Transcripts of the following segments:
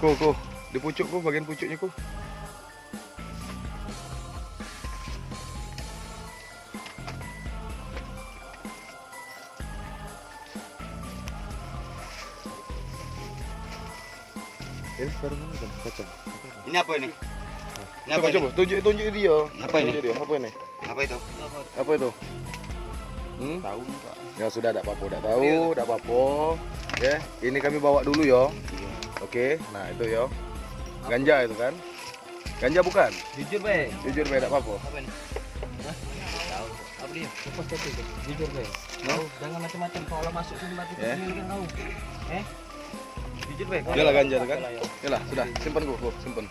Ku, di pucuk ku, bagian pucuknya ku. Ini baru mana kan? Kacang. Ini apa ini? Ini apa Coba, tunjuk dia. Apa ini? Tunjuk dia. Apa ini? Apa itu? Apa itu? Tahu Pak. Ya sudah, tidak apa-apa, tidak tahu, tidak apa-apa. Ya, ini kami bawa dulu yo. Oke, nah itu yo. Ganja itu kan? Ganja bukan? Jujur be. Jujur be, tidak apa-apa. Apa ini? Hah? Tahu. Apa dia? Lepas itu. Jujur be. Tahu. Jangan macam-macam kalau masuk sini mati Ya. sendiri kan tahu. Jujur be. Yalah ganja itu kan? Yalah, sudah, simpan ku, simpan.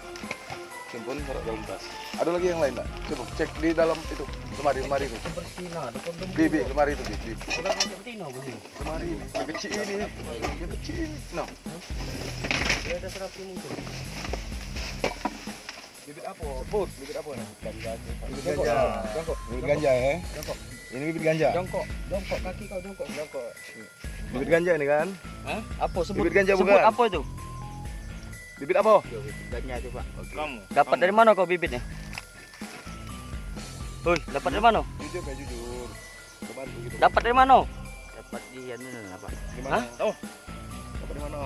Simpan taruh dalam tas. Ada lagi yang lain tak? Coba cek di dalam itu, lemari itu. Bersina, ada kondom. Bibi, lemari itu, Bibi. Sudah masuk betina begini. Lemari ini, yang kecil ini. Yang kecil ini. No. Dia ada serapi mungkin. Bibit apa? Sebut, bibit apa nih? Ganja. Bibit ganja. Bibit ganja ya? Jongkok. Ini bibit ganja. Jongkok. Jongkok kaki kau jongkok. Jongkok. Bibit ganja ini kan? Hah? Apa sebut? Bibit ganja sebut bukan? apa itu? Bibit apa? Ganja coba. Kamu. Dapat dari mana kau bibitnya? Hoi, dapat dari mana? Jujur, Pak, jujur. Coba begitu. Dapat dari mana? Dapat di anu apa? Gimana? Hah? Tahu? Dapat di mana?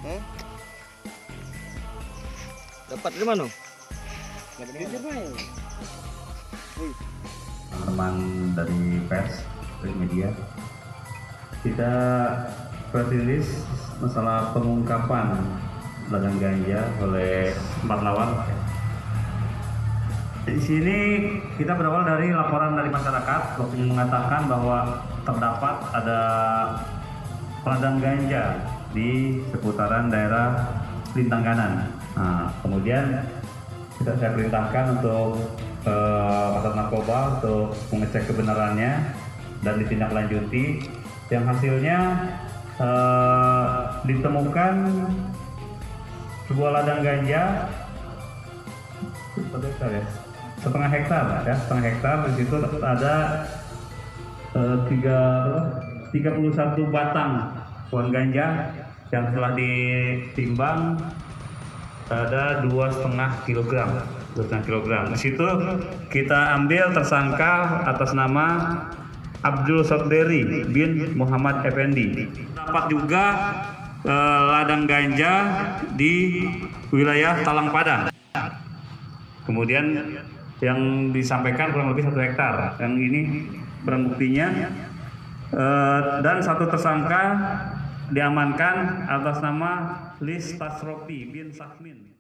Hah? Dapat dari mana? Dapat di mana? Teman dari pers, dari media, kita press release masalah pengungkapan ladang ganja oleh 4 lawan. Di sini kita berawal dari laporan dari masyarakat yang mengatakan bahwa terdapat ada ladang ganja di seputaran daerah Lintang Kanan. Nah, kemudian saya perintahkan untuk Pasar Narkoba untuk mengecek kebenarannya dan ditindaklanjuti. Yang hasilnya ditemukan sebuah ladang ganja setengah hektar ya, setengah hektar. Di situ ada 31 batang pohon ganja yang telah ditimbang ada 2,5 kilogram. Di situ kita ambil tersangka atas nama Abdul Soderi bin Muhammad Effendi. Dapat juga ladang ganja di wilayah Talang Padang. Kemudian yang disampaikan kurang lebih 1 hektar. Yang ini barang buktinya dan 1 tersangka diamankan atas nama Lis Tasrofi bin Sahmin.